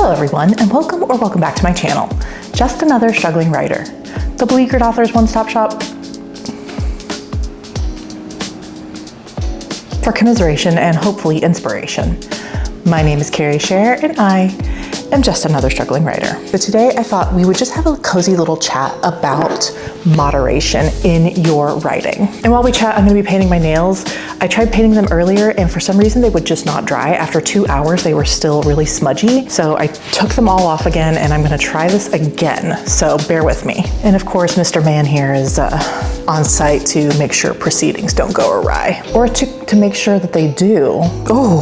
Hello everyone, and welcome back to my channel. Just another struggling writer. The beleaguered author's one-stop shop for commiseration and hopefully inspiration. My name is Carrie Scher, and I am just another struggling writer. So today I thought we would just have a cozy little chat about moderation in your writing. And while we chat, I'm gonna be painting my nails. I tried painting them earlier and for some reason they would just not dry. After 2 hours, they were still really smudgy. So I took them all off again and I'm gonna try this again. So bear with me. And of course, Mr. Man here is on site to make sure proceedings don't go awry. Or to make sure that they do. Oh,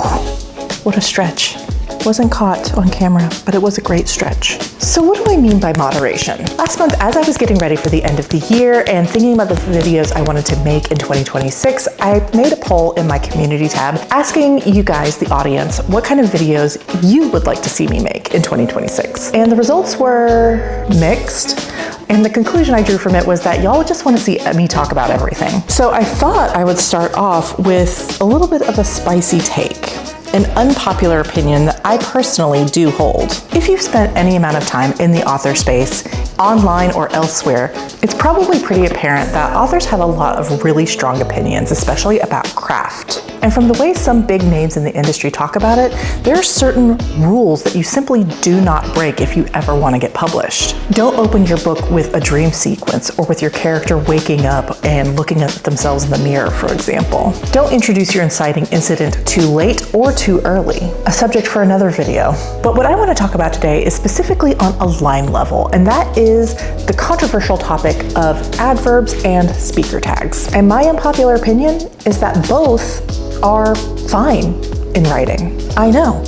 what a stretch. Wasn't caught on camera, but it was a great stretch. So what do I mean by moderation? Last month, as I was getting ready for the end of the year and thinking about the videos I wanted to make in 2026, I made a poll in my community tab asking you guys, the audience, what kind of videos you would like to see me make in 2026. And the results were mixed. And the conclusion I drew from it was that y'all just want to see me talk about everything. So I thought I would start off with a little bit of a spicy take. An unpopular opinion that I personally do hold. If you've spent any amount of time in the author space, online or elsewhere, it's probably pretty apparent that authors have a lot of really strong opinions, especially about craft. And from the way some big names in the industry talk about it, there are certain rules that you simply do not break if you ever want to get published. Don't open your book with a dream sequence or with your character waking up and looking at themselves in the mirror, for example. Don't introduce your inciting incident too late or too early, a subject for another video. But what I want to talk about today is specifically on a line level, and that is the controversial topic of adverbs and speaker tags. And my unpopular opinion is that both are fine in writing. I know.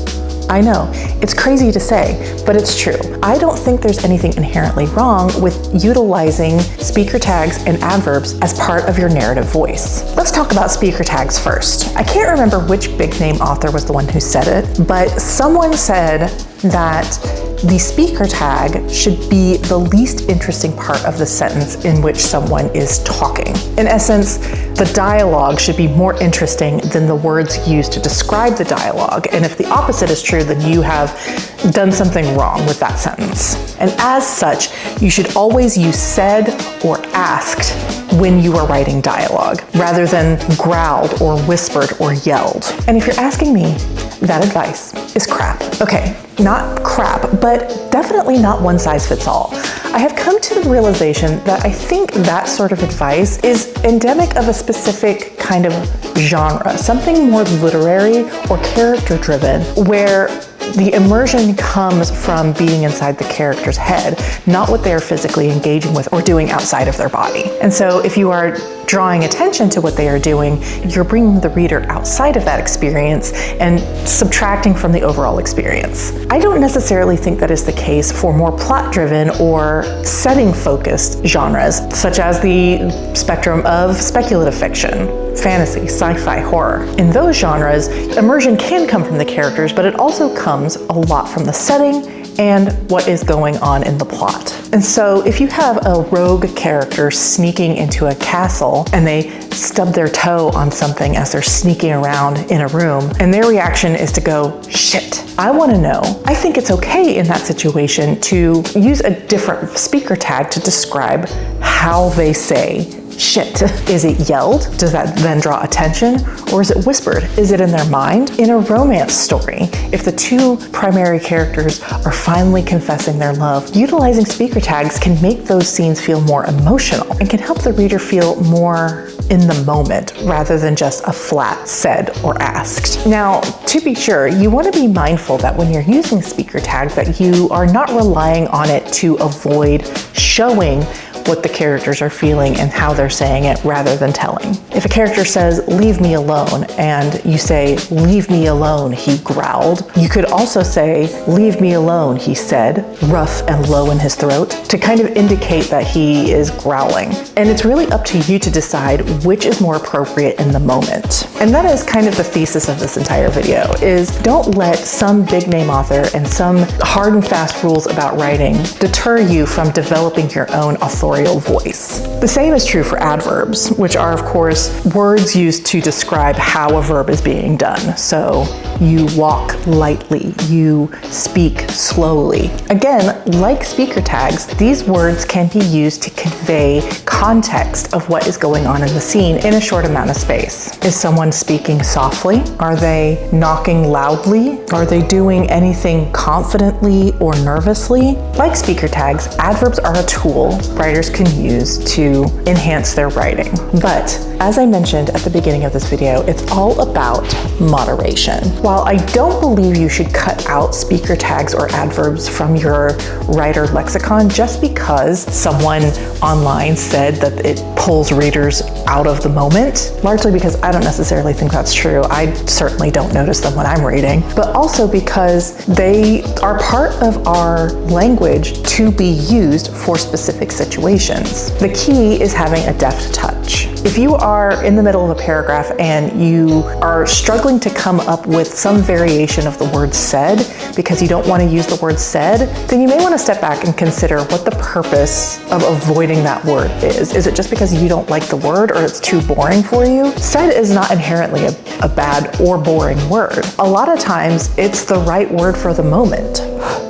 It's crazy to say, but it's true. I don't think there's anything inherently wrong with utilizing speaker tags and adverbs as part of your narrative voice. Let's talk about speaker tags first. I can't remember which big name author was the one who said it, but someone said that the speaker tag should be the least interesting part of the sentence in which someone is talking. In essence, the dialogue should be more interesting than the words used to describe the dialogue. And if the opposite is true, then you have done something wrong with that sentence. And as such, you should always use said or asked when you are writing dialogue, rather than growled or whispered or yelled. And if you're asking me, that advice is crap. Okay, not crap, but definitely not one size fits all. I have come to the realization that I think that sort of advice is endemic of a specific kind of genre, something more literary or character driven, where the immersion comes from being inside the character's head, not what they are physically engaging with or doing outside of their body. And so if you are drawing attention to what they are doing, you're bringing the reader outside of that experience and subtracting from the overall experience. I don't necessarily think that is the case for more plot-driven or setting-focused genres, such as the spectrum of speculative fiction, fantasy, sci-fi, horror. In those genres, immersion can come from the characters, but it also comes a lot from the setting and what is going on in the plot. And so if you have a rogue character sneaking into a castle and they stub their toe on something as they're sneaking around in a room, and their reaction is to go, shit, I want to know. I think it's okay in that situation to use a different speaker tag to describe how they say shit. Is it yelled? Does that then draw attention? Or is it whispered? Is it in their mind? In a romance story, if the two primary characters are finally confessing their love, utilizing speaker tags can make those scenes feel more emotional and can help the reader feel more in the moment rather than just a flat said or asked. Now, to be sure, you want to be mindful that when you're using speaker tags that you are not relying on it to avoid showing what the characters are feeling and how they're saying it rather than telling. If a character says, leave me alone, and you say, leave me alone, he growled, you could also say, leave me alone, he said, rough and low in his throat, to kind of indicate that he is growling. And it's really up to you to decide which is more appropriate in the moment. And that is kind of the thesis of this entire video, is don't let some big name author and some hard and fast rules about writing deter you from developing your own authority authorial voice. The same is true for adverbs, which are, of course, words used to describe how a verb is being done. So, you walk lightly, you speak slowly. Again, like speaker tags, these words can be used to convey context of what is going on in the scene in a short amount of space. Is someone speaking softly? Are they knocking loudly? Are they doing anything confidently or nervously? Like speaker tags, adverbs are a tool writers can use to enhance their writing. But as I mentioned at the beginning of this video, it's all about moderation. While I don't believe you should cut out speaker tags or adverbs from your writer lexicon just because someone online said that it pulls readers out of the moment, largely because I don't necessarily think that's true. I certainly don't notice them when I'm reading, but also because they are part of our language to be used for specific situations. The key is having a deft touch. If you are in the middle of a paragraph and you are struggling to come up with some variation of the word said because you don't want to use the word said, then you may want to step back and consider what the purpose of avoiding that word is. Is it just because you don't like the word or it's too boring for you? Said is not inherently a bad or boring word. A lot of times it's the right word for the moment.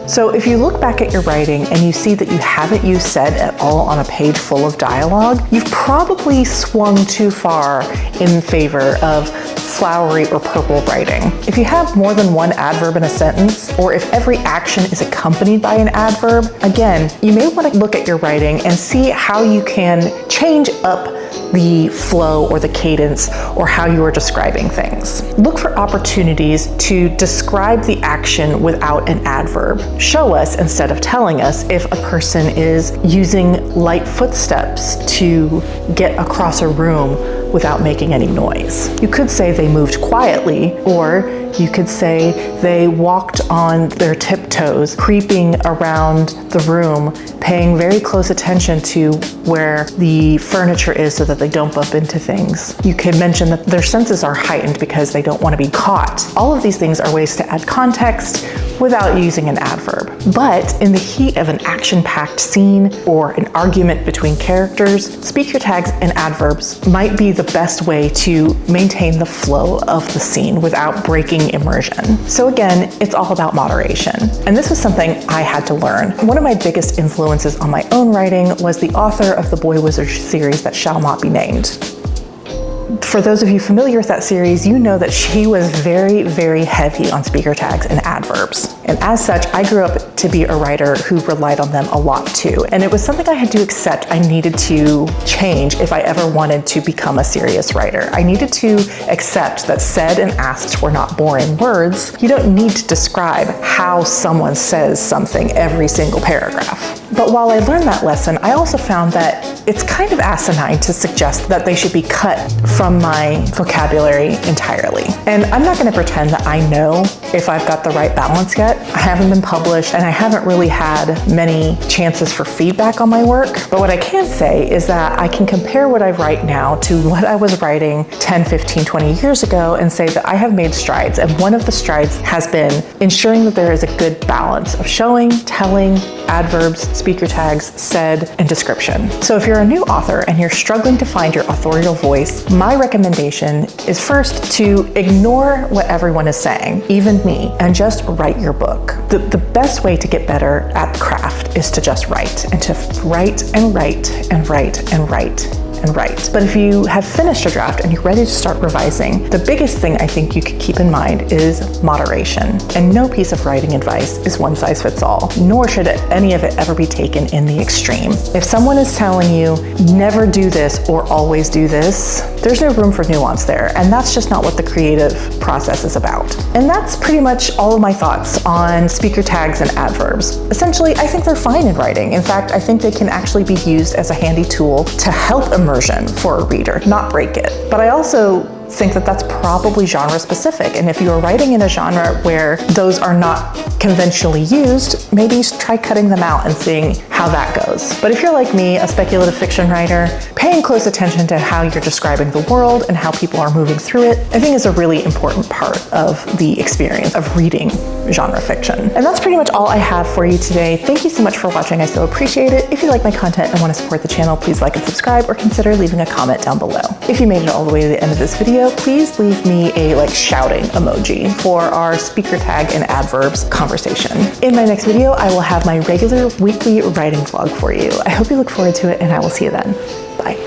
So if you look back at your writing and you see that you haven't used said at all on a page full of dialogue, you've probably swung too far in favor of flowery or purple writing. If you have more than one adverb in a sentence, or if every action is accompanied by an adverb, again, you may want to look at your writing and see how you can change up the flow or the cadence or how you are describing things. Look for opportunities to describe the action without an adverb. Show us instead of telling us if a person is using light footsteps to get across a room without making any noise. You could say they moved quietly, or you could say they walked on their tiptoes, creeping around the room, paying very close attention to where the furniture is so that they don't bump into things. You could mention that their senses are heightened because they don't want to be caught. All of these things are ways to add context without using an adverb. But in the heat of an action-packed scene or an argument between characters, speaker tags and adverbs might be the best way to maintain the flow of the scene without breaking immersion. So again, it's all about moderation. And this was something I had to learn. One of my biggest influences on my own writing was the author of the Boy Wizard series that shall not be named. For those of you familiar with that series, you know that she was very, very heavy on speaker tags and adverbs. And as such, I grew up to be a writer who relied on them a lot too. And it was something I had to accept I needed to change if I ever wanted to become a serious writer. I needed to accept that said and asked were not boring words. You don't need to describe how someone says something every single paragraph. But while I learned that lesson, I also found that it's kind of asinine to suggest that they should be cut from my vocabulary entirely. And I'm not going to pretend that I know if I've got the right balance yet. I haven't been published and I haven't really had many chances for feedback on my work. But what I can say is that I can compare what I write now to what I was writing 10, 15, 20 years ago and say that I have made strides. And one of the strides has been ensuring that there is a good balance of showing, telling, adverbs, speaker tags, said, and description. So if you're a new author and you're struggling to find your authorial voice, my recommendation is first to ignore what everyone is saying, even me, and just write your book. The best way to get better at the craft is to just write, and to write and write and write and write and write. But if you have finished a draft and you're ready to start revising, the biggest thing I think you could keep in mind is moderation. And no piece of writing advice is one size fits all, nor should any of it ever be taken in the extreme. If someone is telling you, never do this or always do this, there's no room for nuance there. And that's just not what the creative process is about. And that's pretty much all of my thoughts on speaker tags and adverbs. Essentially, I think they're fine in writing. In fact, I think they can actually be used as a handy tool to help immersion for a reader, not break it. But I also think that that's probably genre specific. And if you are writing in a genre where those are not conventionally used, maybe try cutting them out and seeing how that goes. But if you're like me, a speculative fiction writer, paying close attention to how you're describing the world and how people are moving through it, I think is a really important part of the experience of reading genre fiction. And that's pretty much all I have for you today. Thank you so much for watching. I so appreciate it. If you like my content and want to support the channel, please like and subscribe or consider leaving a comment down below. If you made it all the way to the end of this video, please leave me a shouting emoji for our speaker tag and adverbs conversation. In my next video, I will have my regular weekly writing vlog for you. I hope you look forward to it, and I will see you then. Bye.